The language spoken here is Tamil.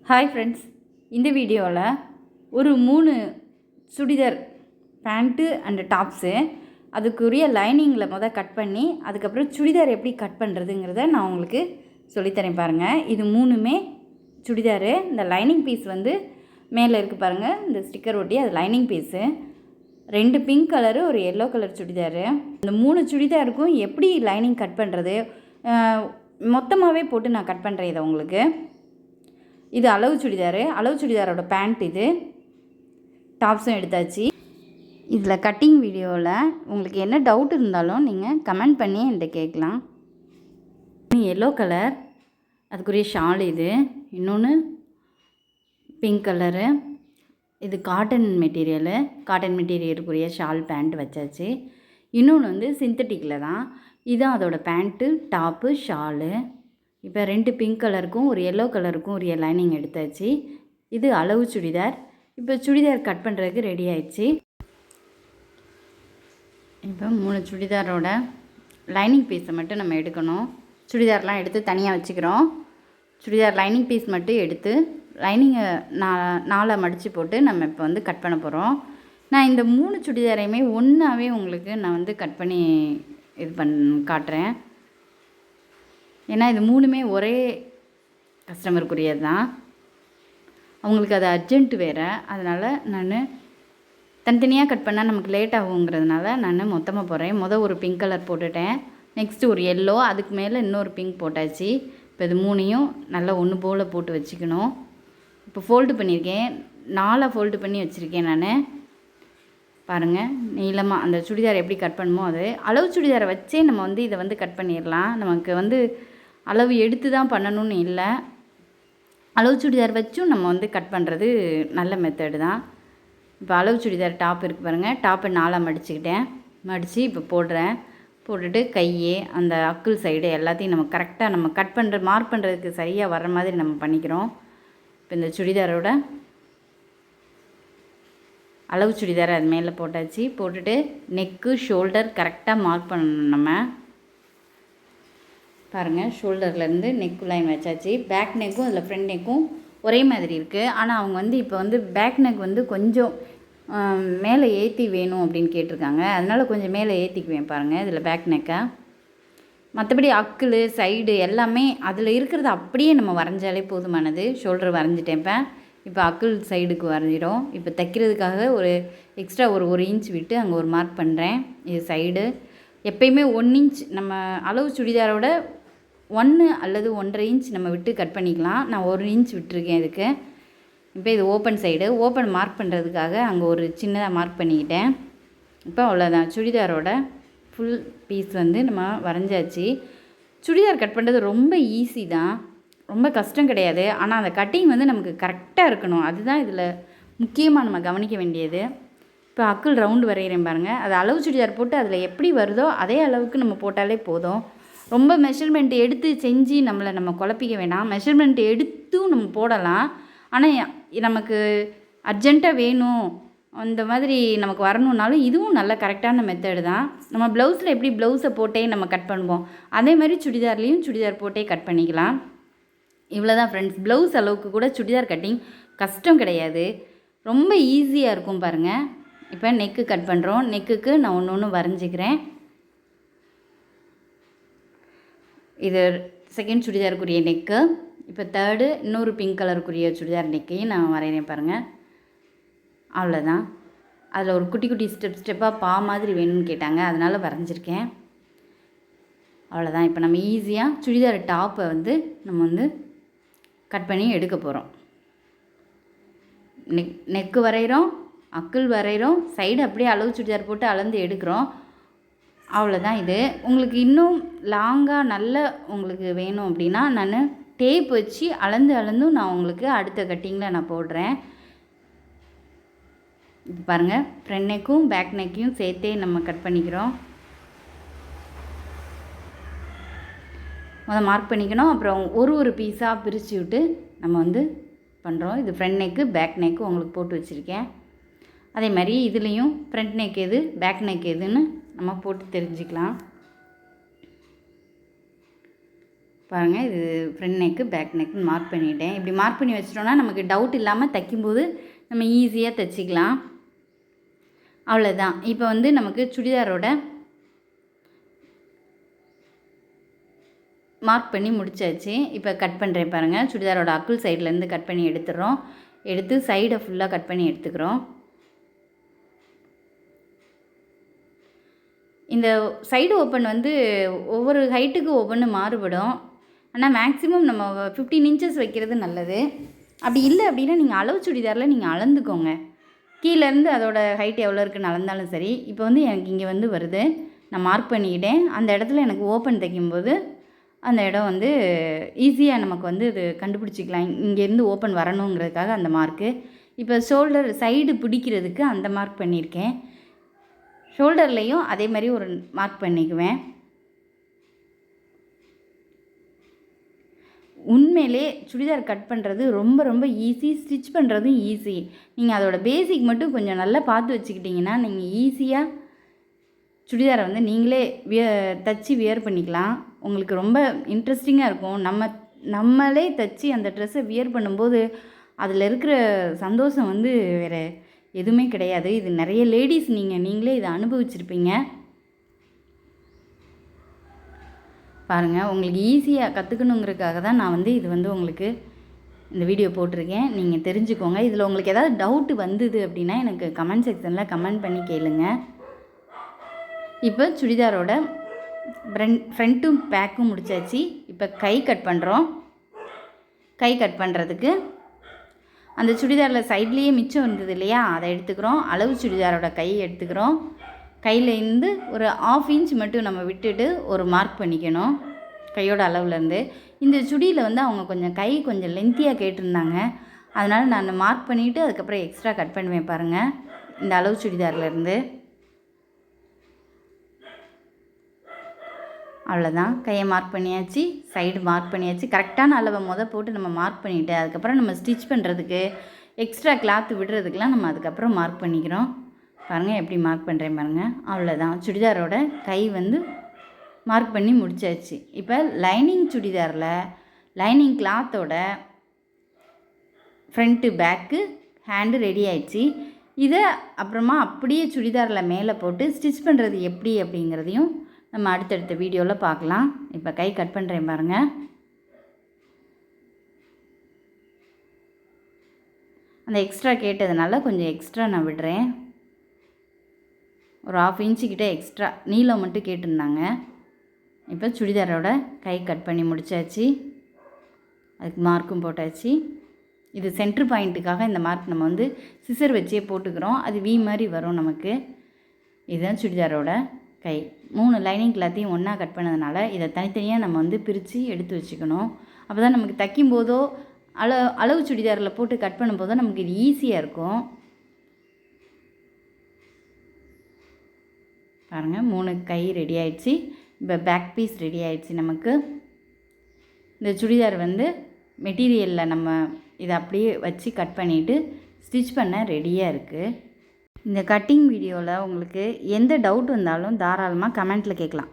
ஹாய் ஃப்ரெண்ட்ஸ், இந்த வீடியோவில் ஒரு 3 சுடிதார் பேண்ட்டு அண்டு டாப்ஸு அதுக்குரிய லைனிங்கில் கட் பண்ணி அதுக்கப்புறம் சுடிதார் எப்படி கட் பண்ணுறதுங்கிறத நான் உங்களுக்கு சொல்லித்தரேன் பாருங்கள். இது 3மே சுடிதாரு. இந்த லைனிங் பீஸ் மேலே இருக்குது பாருங்கள், இந்த ஸ்டிக்கர் ஒட்டி அது லைனிங் பீஸு. 2 பிங்க் கலரு, ஒரு எல்லோ கலர் சுடிதாரு. இந்த 3 சுடிதாருக்கும் எப்படி லைனிங் கட் பண்ணுறது மொத்தமாகவே போட்டு நான் கட் பண்ணுறேன் இதை உங்களுக்கு. இது அளவு சுடிதாரு, அளவு சுடிதாரோட பேண்ட். இது டாப்ஸும் எடுத்தாச்சு. இதில் கட்டிங் வீடியோவில் உங்களுக்கு என்ன டவுட் இருந்தாலும் நீங்கள் கமெண்ட் பண்ணி என்கிட்ட கேட்கலாம். எல்லோ கலர் அதுக்குரிய ஷால் இது, இன்னொன்று பிங்க் கலரு. இது காட்டன் மெட்டீரியலுக்குரிய ஷால் பேண்ட் வச்சாச்சு. இன்னொன்று சிந்தட்டிக்கில் தான். இதுதான் அதோட பேண்ட்டு, டாப்பு, ஷாலு. இப்போ 2 பிங்க் கலருக்கும் ஒரு எல்லோ கலருக்கும் ஒரு லைனிங் எடுத்தாச்சு. இது அளவு சுடிதார். இப்போ சுடிதார் கட் பண்ணுறதுக்கு ரெடி ஆயிடுச்சு. இப்போ 3 சுடிதாரோட லைனிங் பீஸை மட்டும் நம்ம எடுக்கணும். சுடிதார்லாம் எடுத்து தனியாக வச்சுக்கிறோம். சுடிதார் லைனிங் பீஸ் மட்டும் எடுத்து லைனிங்கை நாலாக மடித்து போட்டு நம்ம இப்போ கட் பண்ண போகிறோம். நான் இந்த 3 சுடிதாரையுமே ஒன்றாவே உங்களுக்கு நான் கட் பண்ணி காட்டுறேன். ஏன்னா இது 3மே ஒரே கஸ்டமருக்குரியது தான். அவங்களுக்கு அது அர்ஜென்ட்டு வேறு, அதனால் நான் தனித்தனியாக கட் பண்ணால் நமக்கு லேட் ஆகுங்கிறதுனால நான் மொத்தமாக போடுறேன். ஒரு பிங்க் கலர் போட்டுட்டேன், நெக்ஸ்ட்டு ஒரு எல்லோ, அதுக்கு மேலே இன்னொரு பிங்க் போட்டாச்சு. இப்போ இது 3ஐயும் நல்லா ஒன்று போல் போட்டு வச்சுக்கணும். இப்போ ஃபோல்டு பண்ணியிருக்கேன், 4 ஃபோல்டு பண்ணி வச்சுருக்கேன் நான். பாருங்கள், நீளமாக அந்த சுடிதார் எப்படி கட் பண்ணுமோ அது அளவு சுடிதாரை வச்சே நம்ம இதை கட் பண்ணிடலாம். நமக்கு அளவு எடுத்து தான் பண்ணணும்னு இல்லை, அளவு சுடிதார் வச்சும் நம்ம கட் பண்ணுறது நல்ல மெத்தடு தான். இப்போ அளவு சுடிதார் டாப் இருக்குது பாருங்கள், டாப்பை 4ஆக மடித்து இப்போ போட்டுட்டு கையே அந்த அக்குள் சைடு எல்லாத்தையும் நம்ம கரெக்டாக நம்ம கட் பண்ணுற மார்க் பண்ணுறதுக்கு சரியாக வர்ற மாதிரி நம்ம பண்ணிக்கிறோம். இப்போ இந்த சுடிதாரோட அளவு சுடிதாரை அது மேலே போட்டாச்சு. போட்டுட்டு நெக்கு, ஷோல்டர் கரெக்டாக மார்க் பண்ணணும் நம்ம. பாருங்கள், ஷோல்டர்லேருந்து நெக் லைன் வச்சாச்சு. பேக் நெக்கும் அதில் ஃப்ரண்ட் நெக்கும் ஒரே மாதிரி இருக்குது. ஆனால் அவங்க இப்போ பேக் நெக் கொஞ்சம் மேலே ஏற்றி வேணும் அப்படின்னு கேட்டிருக்காங்க. அதனால் கொஞ்சம் மேலே ஏற்றிக்குவேன் பாருங்கள் இதில் பேக் நெக்கை. மற்றபடி அக்கிள் சைடு எல்லாமே அதில் இருக்கிறது அப்படியே நம்ம வரைஞ்சாலே போதுமானது. ஷோல்டர் வரைஞ்சிட்டேன். இப்போ அக்கிள் சைடுக்கு வரைஞ்சிடும். இப்போ தைக்கிறதுக்காக ஒரு எக்ஸ்ட்ரா ஒரு இன்ச் விட்டு அங்கே ஒரு மார்க் பண்ணுறேன். இது சைடு எப்பயுமே 1 இன்ச் நம்ம அளவு சுடிதாரோட 1 அல்லது 1.5 இன்ச் நம்ம விட்டு கட் பண்ணிக்கலாம். நான் 1 இன்ச் விட்டுருக்கேன் இதுக்கு. இப்போ இது ஓப்பன் சைடு, ஓப்பன் மார்க் பண்ணுறதுக்காக அங்கே ஒரு சின்னதாக மார்க் பண்ணிக்கிட்டேன். இப்போ அவ்வளோதான், சுடிதாரோட ஃபுல் பீஸ் நம்ம வரைஞ்சாச்சு. சுடிதார் கட் பண்ணுறது ரொம்ப ஈஸி தான், ரொம்ப கஷ்டம் கிடையாது. ஆனால் அந்த கட்டிங் நமக்கு கரெக்டாக இருக்கணும், அதுதான் இதில் முக்கியமாக நம்ம கவனிக்க வேண்டியது. இப்போ அக்கிள் ரவுண்டு வரைகிறேன் பாருங்கள். அது அளவு சுடிதார் போட்டு அதில் எப்படி வருதோ அதே அளவுக்கு நம்ம போட்டாலே போதும். ரொம்ப மெஷர்மெண்ட் எடுத்து செஞ்சு நம்ம குழப்பிக்க வேண்டாம். மெஷர்மெண்ட் எடுத்தும் நம்ம போடலாம், ஆனால் நமக்கு அர்ஜெண்ட்டாக வேணும் அந்த மாதிரி நமக்கு வரணுன்னாலும் இதுவும் நல்ல கரெக்டான மெத்தடு தான். நம்ம ப்ளவுஸில் எப்படி ப்ளவுஸை போட்டே நம்ம கட் பண்ணுவோம், அதே மாதிரி சுடிதார்லேயும் சுடிதார் போட்டே கட் பண்ணிக்கலாம். இவ்வளோ தான் ஃப்ரெண்ட்ஸ். ப்ளவுஸ் அளவுக்கு கூட சுடிதார் கட்டிங் கஷ்டம் கிடையாது, ரொம்ப ஈஸியாக இருக்கும் பாருங்கள். இப்போ நெக்கு கட் பண்ணுறோம். நெக்குக்கு நான் ஒன்று வரைஞ்சிக்கிறேன். இது செகண்ட் சுடிதாருக்குரிய நெக்கு. இப்போ தேர்டு இன்னொரு பிங்க் கலருக்குரிய சுடிதார் நெக்கையும் நான் வரைகிறேன் பாருங்கள். அவ்வளோதான். அதில் ஒரு குட்டி குட்டி ஸ்டெப்பாக மாதிரி வேணும்னு கேட்டாங்க, அதனால் வரைஞ்சிருக்கேன். அவ்வளோதான். இப்போ நம்ம ஈஸியாக சுடிதார் டாப்பை நம்ம கட் பண்ணி எடுக்க போகிறோம். நெக்கு வரைகிறோம், அக்கிள் வரைகிறோம், சைடு அப்படியே அளவு சுடிதார் போட்டு அளந்து எடுக்கிறோம். அவ்வளோதான். இது உங்களுக்கு இன்னும் லாங்காக நல்ல உங்களுக்கு வேணும் அப்படின்னா நான் டேப் வச்சு அளந்தும் நான் உங்களுக்கு அடுத்த கட்டிங்கில் நான் போடுறேன். இது பாருங்கள், ஃப்ரண்ட் நெக்கும் பேக் நெக்கையும் சேர்த்தே நம்ம கட் பண்ணிக்கிறோம். மார்க் பண்ணிக்கணும். அப்புறம் ஒரு பீஸாக பிரித்து விட்டு நம்ம பண்ணுறோம். இது ஃப்ரண்ட் நெக்கு, பேக் நெக்கு உங்களுக்கு போட்டு வச்சுருக்கேன். அதே மாதிரி இதுலேயும் ஃப்ரண்ட் நெக் எது, பேக் நெக் எதுன்னு நம்ம போட்டு தெரிஞ்சுக்கலாம். பாருங்கள், இது ஃப்ரண்ட் நெக்கு பேக் நெக்குன்னு மார்க் பண்ணிட்டேன். இப்படி மார்க் பண்ணி வச்சிட்டோன்னா நமக்கு டவுட் இல்லாமல் தைக்கும்போது நம்ம ஈஸியாக தைச்சிக்கலாம். அவ்வளோதான். இப்போ வந்து நமக்கு சுடிதாரோட மார்க் பண்ணி முடிச்சாச்சு. இப்போ கட் பண்ணுறேன் பாருங்கள். சுடிதாரோட அக்குள் சைட்லேருந்து கட் பண்ணி எடுத்துடுறோம். எடுத்து சைடை ஃபுல்லாக கட் பண்ணி எடுத்துக்கிறோம். இந்த சைடு ஓப்பன் வந்து ஒவ்வொரு ஹைட்டுக்கு ஒவ்வொன்று மாறுபடும். ஆனால் மேக்ஸிமம் நம்ம 15 இன்ச்சஸ் வைக்கிறது நல்லது. அப்படி இல்லை அப்படின்னா நீங்கள் அளவு சுடிதாரில் நீங்கள் அளந்துக்கோங்க. கீழேருந்து அதோட ஹைட் எவ்வளோ இருக்குன்னு அளந்தாலும் சரி. இப்போ வந்து எனக்கு இங்கே வந்து வருது, நான் மார்க் பண்ணிக்கிட்டேன். அந்த இடத்துல எனக்கு ஓப்பன் தைக்கும்போது அந்த இடம் வந்து ஈஸியாக நமக்கு வந்து இது கண்டுபிடிச்சிக்கலாம். இங்கேருந்து ஓப்பன் வரணுங்கிறதுக்காக அந்த மார்க்கு. இப்போ ஷோல்டர் சைடு பிடிக்கிறதுக்கு அந்த மார்க் பண்ணியிருக்கேன். ஷோல்டர்லேயும் அதே மாதிரி ஒரு மார்க் பண்ணிக்குவேன். உண்மையிலே சுடிதார் கட் பண்ணுறது ரொம்ப ரொம்ப ஈஸி, ஸ்டிச் பண்ணுறதும் ஈஸி. நீங்கள் அதோடய பேசிக் மட்டும் கொஞ்சம் நல்லா பார்த்து வச்சுக்கிட்டிங்கன்னா நீங்கள் ஈஸியாக சுடிதாரை வந்து நீங்களே தச்சு வியர் பண்ணிக்கலாம். உங்களுக்கு ரொம்ப இன்ட்ரெஸ்டிங்காக இருக்கும். நம்மளே தச்சு அந்த ட்ரெஸ்ஸை வியர் பண்ணும்போது அதில் இருக்கிற சந்தோஷம் வந்து வேறு எதுவுமே கிடையாது. இது நிறைய லேடிஸ் நீங்களே இதை அனுபவிச்சிருப்பீங்க. பாருங்கள், உங்களுக்கு ஈஸியாக கற்றுக்கணுங்கிறதுக்காக தான் நான் வந்து இது வந்து உங்களுக்கு இந்த வீடியோ போட்டிருக்கேன். நீங்கள் தெரிஞ்சுக்கோங்க. இதில் உங்களுக்கு ஏதாவது டவுட்டு வந்தது அப்படின்னா எனக்கு கமெண்ட் செக்ஷனில் கமெண்ட் பண்ணி கேளுங்க. இப்போ சுடிதாரோட ஃப்ரண்ட்டும் பேக்கும் முடிச்சாச்சு. இப்போ கை கட் பண்ணுறோம். கை கட் பண்ணுறதுக்கு அந்த சுடிதாரில் சைட்லேயே மிச்சம் இருந்தது இல்லையா, அதை எடுத்துக்கிறோம். அளவு சுடிதாரோட கை எடுத்துக்கிறோம். கையிலேருந்து ஒரு 1/2 இன்ச் மட்டும் நம்ம விட்டுட்டு ஒரு மார்க் பண்ணிக்கணும் கையோட அளவுலேருந்து. இந்த சுடியில் வந்து அவங்க கொஞ்சம் லென்த்தியாக கேட்டிருந்தாங்க. அதனால் நான் மார்க் பண்ணிவிட்டு அதுக்கப்புறம் எக்ஸ்ட்ரா கட் பண்ணுவேன் பாருங்கள். இந்த அளவு சுடிதார்லேருந்து அவ்வளோதான். கையை மார்க் பண்ணியாச்சு, சைடு மார்க் பண்ணியாச்சு. கரெக்டான அளவை போட்டு நம்ம மார்க் பண்ணிவிட்டு அதுக்கப்புறம் நம்ம ஸ்டிச் பண்ணுறதுக்கு எக்ஸ்ட்ரா கிளாத்து விடுறதுக்கெலாம் நம்ம அதுக்கப்புறம் மார்க் பண்ணிக்கிறோம். பாருங்கள் எப்படி மார்க் பண்ணுறேன் பாருங்கள். அவ்வளோதான். சுடிதாரோட கை வந்து மார்க் பண்ணி முடிச்சாச்சு. இப்போ லைனிங் சுடிதாரில் லைனிங் கிளாத்தோட ஃப்ரண்ட்டு பேக்கு ஹேண்டு ரெடி ஆயிடுச்சு. இதை அப்புறமா அப்படியே சுடிதாரில் மேலே போட்டு ஸ்டிச் பண்ணுறது எப்படி அப்படிங்கிறதையும் நம்ம அடுத்தடுத்த வீடியோவில் பார்க்கலாம். இப்போ கை கட் பண்ணுறேன் பாருங்கள். அந்த எக்ஸ்ட்ரா கேட்டதுனால கொஞ்சம் எக்ஸ்ட்ரா நான் விடுறேன். ஒரு 1/2 இன்ச்சுக்கிட்ட எக்ஸ்ட்ரா நீளம் மட்டும் கேட்டிருந்தாங்க. இப்போ சுடிதாரோட கை கட் பண்ணி முடிச்சாச்சு. அதுக்கு மார்க்கும் போட்டாச்சு. இது சென்ட்ரு பாயிண்ட்டுக்காக இந்த மார்க் நம்ம வந்து சிசர் வச்சே போட்டுக்கிறோம். அது வி மாதிரி வரும் நமக்கு. இதுதான் சுடிதாரோட கை. 3 லைனிங் கிளாத்தையும் ஒன்றா கட் பண்ணதுனால இதை தனித்தனியாக நம்ம வந்து பிரித்து எடுத்து வச்சுக்கணும். அப்போ தான் நமக்கு தைக்கும்போதோ அளவு சுடிதாரில் போட்டு கட் பண்ணும்போதோ நமக்கு இது ஈஸியாக இருக்கும். பாருங்கள், 3 கை ரெடி ஆயிடுச்சு. இப்போ பேக் பீஸ் ரெடி ஆயிடுச்சு நமக்கு. இந்த சுடிதார் வந்து மெட்டீரியலில் நம்ம இதை அப்படியே வச்சு கட் பண்ணிவிட்டு ஸ்டிச் பண்ண ரெடியாக இருக்குது. இந்த கட்டிங் வீடியோவில் உங்களுக்கு எந்த டவுட் வந்தாலும் தாராளமாக கமெண்ட்டில் கேட்கலாம்.